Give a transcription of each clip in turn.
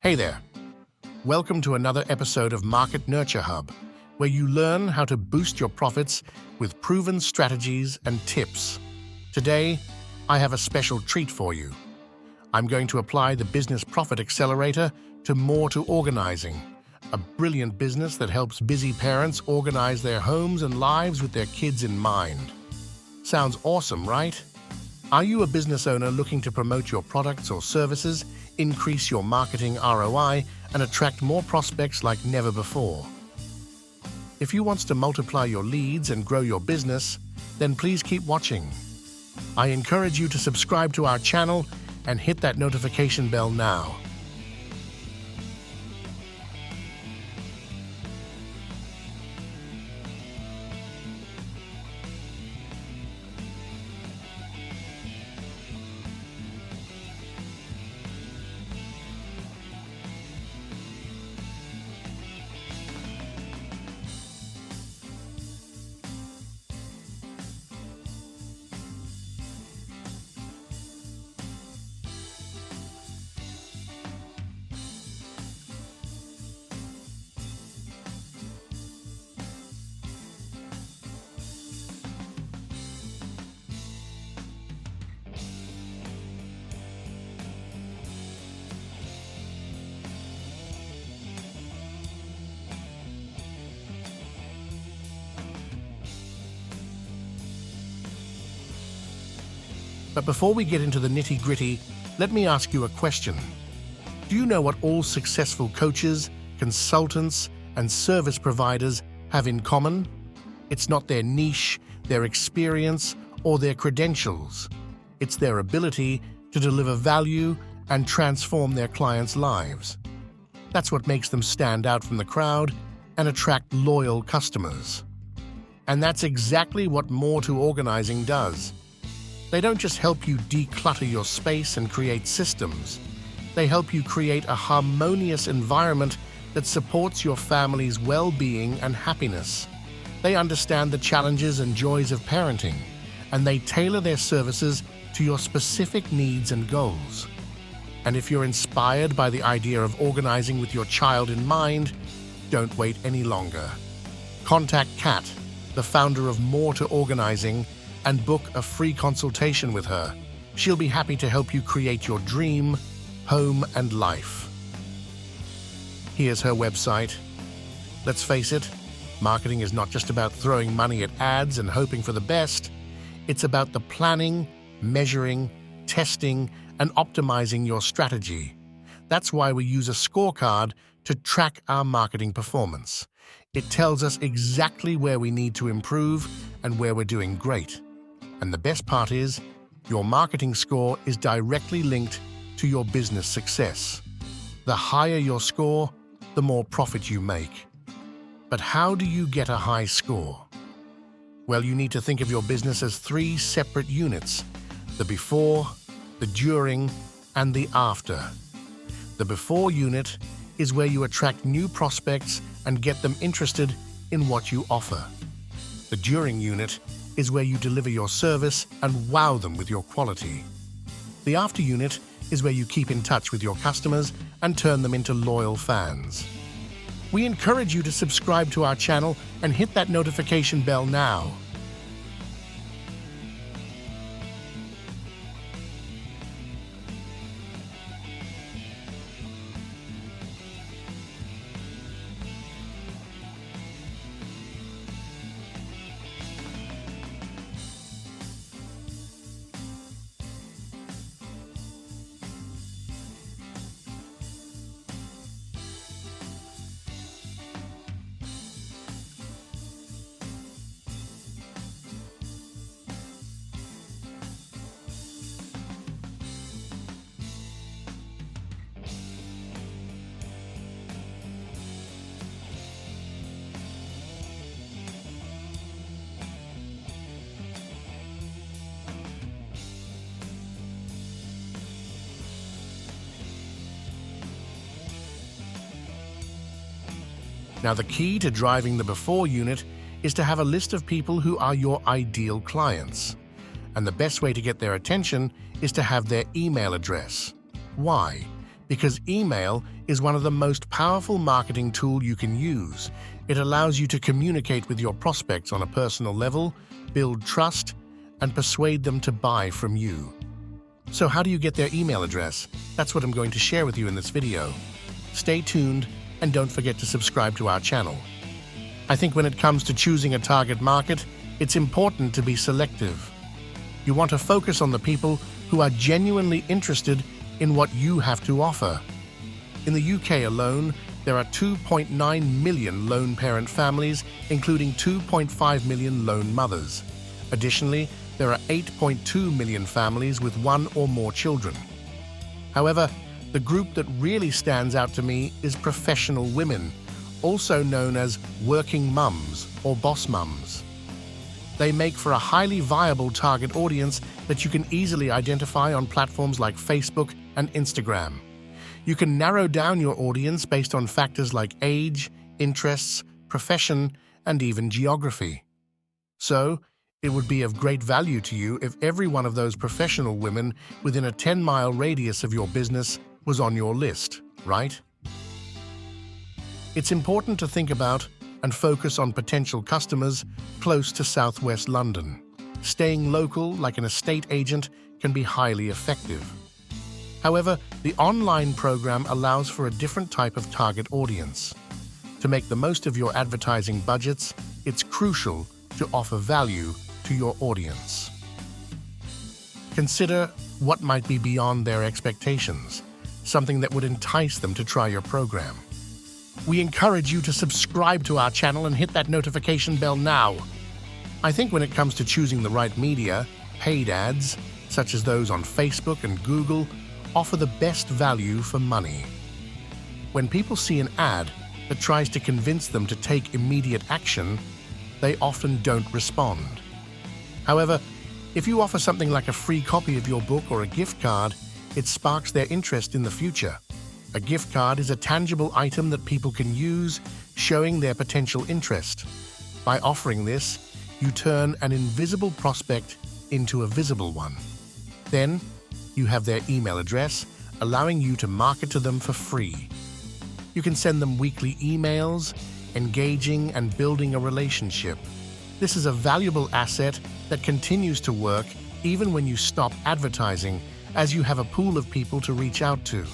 Hey there. Welcome to another episode of Market Nurture Hub, where you learn how to boost your profits with proven strategies and tips. Today, I have a special treat for you. I'm going to apply the Business Profit Accelerator to More to Organizing, a brilliant business that helps busy parents organize their homes and lives with their kids in mind. Sounds awesome, right? Are you a business owner looking to promote your products or services, increase your marketing ROI, and attract more prospects like never before? If you want to multiply your leads and grow your business, then please keep watching. I encourage you to subscribe to our channel and hit that notification bell now. But before we get into the nitty-gritty, let me ask you a question. Do you know what all successful coaches, consultants, and service providers have in common? It's not their niche, their experience, or their credentials. It's their ability to deliver value and transform their clients' lives. That's what makes them stand out from the crowd and attract loyal customers. And that's exactly what More to Organizing does. They don't just help you declutter your space and create systems. They help you create a harmonious environment that supports your family's well-being and happiness. They understand the challenges and joys of parenting, and they tailor their services to your specific needs and goals. And if you're inspired by the idea of organizing with your child in mind, don't wait any longer. Contact Kat, the founder of More to Organizing, and book a free consultation with her. She'll be happy to help you create your dream, home, and life. Here's her website. Let's face it, marketing is not just about throwing money at ads and hoping for the best. It's about the planning, measuring, testing, and optimizing your strategy. That's why we use a scorecard to track our marketing performance. It tells us exactly where we need to improve and where we're doing great. And the best part is, your marketing score is directly linked to your business success. The higher your score, the more profit you make. But how do you get a high score? Well, you need to think of your business as 3 separate units: the before, the during, and the after. The before unit is where you attract new prospects and get them interested in what you offer. The during unit is where you deliver your service and wow them with your quality. The after unit is where you keep in touch with your customers and turn them into loyal fans. We encourage you to subscribe to our channel and hit that notification bell now. Now, the key to driving the before unit is to have a list of people who are your ideal clients. And the best way to get their attention is to have their email address. Why? because email is one of the most powerful marketing tools you can use. It allows you to communicate with your prospects on a personal level, build trust, and persuade them to buy from you. So how do you get their email address? That's what I'm going to share with you in this video. Stay tuned and don't forget to subscribe to our channel. I think when it comes to choosing a target market, it's important to be selective. You want to focus on the people who are genuinely interested in what you have to offer. In the UK alone, there are 2.9 million lone parent families, including 2.5 million lone mothers. Additionally, there are 8.2 million families with one or more children. However, the group that really stands out to me is professional women, also known as working mums or boss mums. They make for a highly viable target audience that you can easily identify on platforms like Facebook and Instagram. You can narrow down your audience based on factors like age, interests, profession, and even geography. So, it would be of great value to you if every one of those professional women within a 10-mile radius of your business was on your list, right? It's important to think about and focus on potential customers close to Southwest London. Staying local, like an estate agent, can be highly effective. However, the online program allows for a different type of target audience. To make the most of your advertising budgets, it's crucial to offer value to your audience. Consider what might be beyond their expectations, something that would entice them to try your program. We encourage you to subscribe to our channel and hit that notification bell now. I think when it comes to choosing the right media, paid ads, such as those on Facebook and Google, offer the best value for money. When people see an ad that tries to convince them to take immediate action, they often don't respond. However, if you offer something like a free copy of your book or a gift card, it sparks their interest in the future. A gift card is a tangible item that people can use, showing their potential interest. By offering this, you turn an invisible prospect into a visible one. Then, you have their email address, allowing you to market to them for free. You can send them weekly emails, engaging and building a relationship. This is a valuable asset that continues to work even when you stop advertising, as you have a pool of people to reach out to.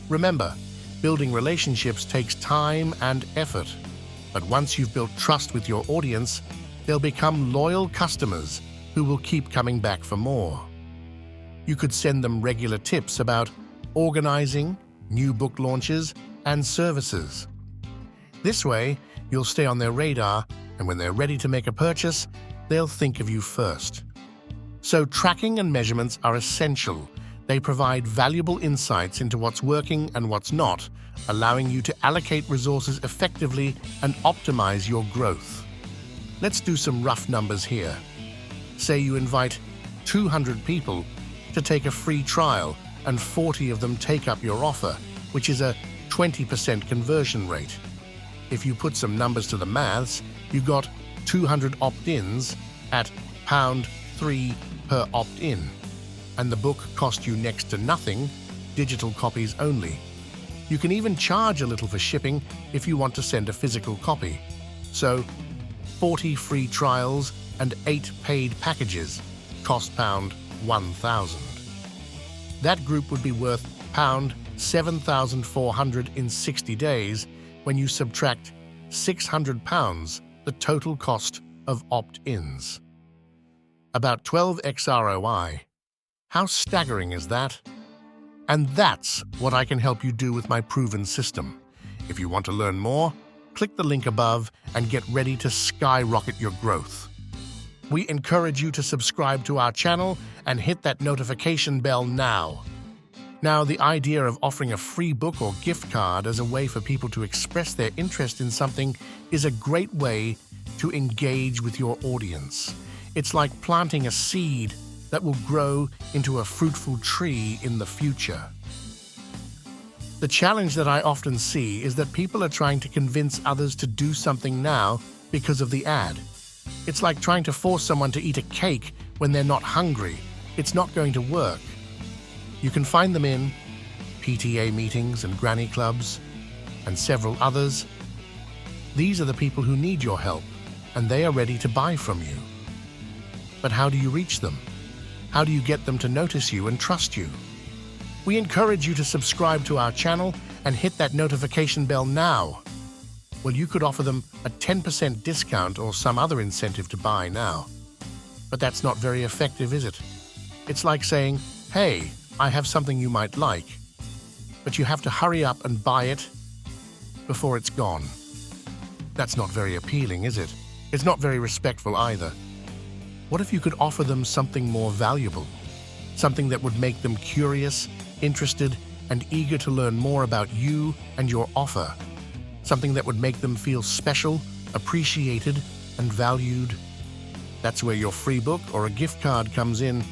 Remember, building relationships takes time and effort, but once you've built trust with your audience, they'll become loyal customers who will keep coming back for more. You could send them regular tips about organizing, new book launches, and services. This way, you'll stay on their radar, and when they're ready to make a purchase, they'll think of you first. So tracking and measurements are essential. They provide valuable insights into what's working and what's not, allowing you to allocate resources effectively and optimize your growth. Let's do some rough numbers here. Say you invite 200 people to take a free trial and 40 of them take up your offer, which is a 20% conversion rate. If you put some numbers to the maths, you got 200 opt-ins at £3 per opt-in. And the book cost you next to nothing, digital copies only. You can even charge a little for shipping if you want to send a physical copy. So, 40 free trials and 8 paid packages cost £1,000. That group would be worth £7,400 in 60 days when you subtract £600, the total cost of opt-ins. About 12x ROI. How staggering is that? And that's what I can help you do with my proven system. If you want to learn more, click the link above and get ready to skyrocket your growth. We encourage you to subscribe to our channel and hit that notification bell now. Now, the idea of offering a free book or gift card as a way for people to express their interest in something is a great way to engage with your audience. It's like planting a seed that will grow into a fruitful tree in the future. The challenge that I often see is that people are trying to convince others to do something now because of the ad. It's like trying to force someone to eat a cake when they're not hungry. It's not going to work. You can find them in PTA meetings and granny clubs, and several others. These are the people who need your help, and they are ready to buy from you. But how do you reach them? How do you get them to notice you and trust you? We encourage you to subscribe to our channel and hit that notification bell now. Well, you could offer them a 10% discount or some other incentive to buy now. But that's not very effective, is it? It's like saying, hey, I have something you might like, but you have to hurry up and buy it before it's gone. That's not very appealing, is it? It's not very respectful either. What if you could offer them something more valuable? Something that would make them curious, interested, and eager to learn more about you and your offer. Something that would make them feel special, appreciated, and valued. That's where your free book or a gift card comes in.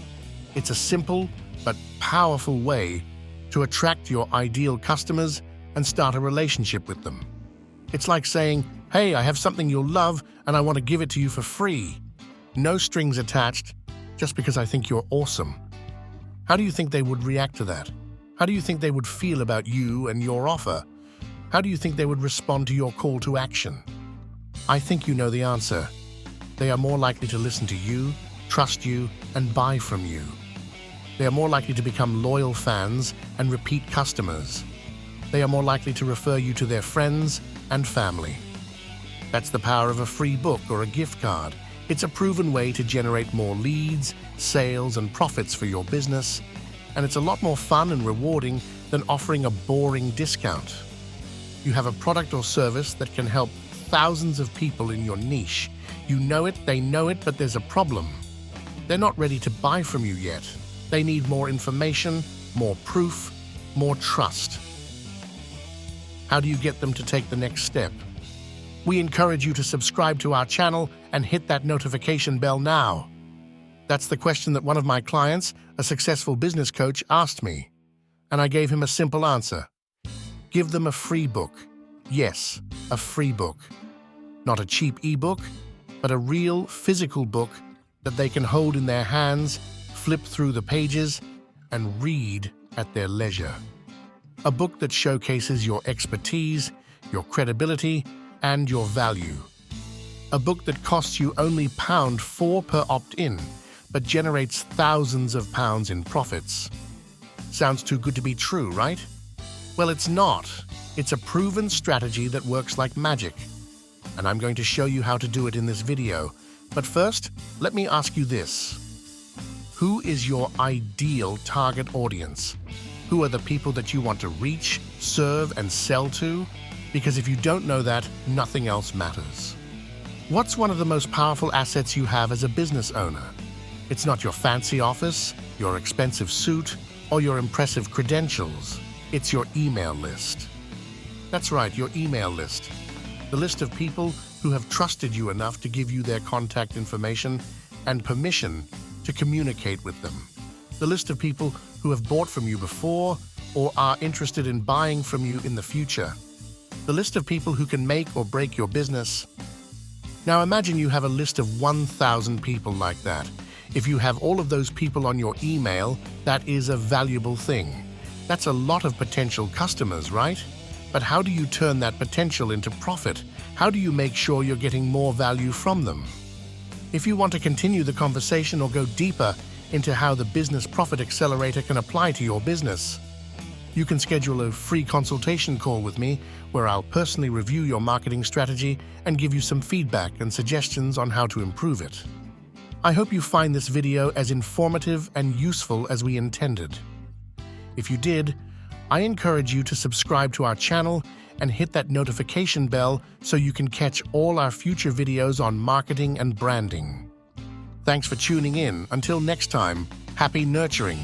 It's a simple but powerful way to attract your ideal customers and start a relationship with them. It's like saying, hey, I have something you'll love and I want to give it to you for free. No strings attached, just because I think you're awesome. How do you think they would react to that? How do you think they would feel about you and your offer? How do you think they would respond to your call to action? I think you know the answer. They are more likely to listen to you, trust you, and buy from you. They are more likely to become loyal fans and repeat customers. They are more likely to refer you to their friends and family. That's the power of a free book or a gift card. It's a proven way to generate more leads, sales, and profits for your business, and it's a lot more fun and rewarding than offering a boring discount. You have a product or service that can help thousands of people in your niche. You know it, they know it, but there's a problem. They're not ready to buy from you yet. They need more information, more proof, more trust. How do you get them to take the next step? We encourage you to subscribe to our channel and hit that notification bell now. That's the question that one of my clients, a successful business coach, asked me, and I gave him a simple answer. Give them a free book. Yes, a free book. Not a cheap ebook, but a real physical book that they can hold in their hands, flip through the pages, and read at their leisure. A book that showcases your expertise, your credibility, and your value. A book that costs you only £4 per opt-in, but generates thousands of pounds in profits. Sounds too good to be true, right? Well, it's not. It's a proven strategy that works like magic. And I'm going to show you how to do it in this video. But first, let me ask you this. Who is your ideal target audience? Who are the people that you want to reach, serve, and sell to? Because if you don't know that, nothing else matters. What's one of the most powerful assets you have as a business owner? It's not your fancy office, your expensive suit, or your impressive credentials. It's your email list. That's right, your email list. The list of people who have trusted you enough to give you their contact information and permission to communicate with them. The list of people who have bought from you before or are interested in buying from you in the future. The list of people who can make or break your business. Now imagine you have a list of 1,000 people like that. If you have all of those people on your email, that is a valuable thing. That's a lot of potential customers, right? But how do you turn that potential into profit? How do you make sure you're getting more value from them? If you want to continue the conversation or go deeper into how the Business Profit Accelerator can apply to your business, you can schedule a free consultation call with me where I'll personally review your marketing strategy and give you some feedback and suggestions on how to improve it. I hope you find this video as informative and useful as we intended. If you did, I encourage you to subscribe to our channel and hit that notification bell so you can catch all our future videos on marketing and branding. Thanks for tuning in. Until next time, happy nurturing.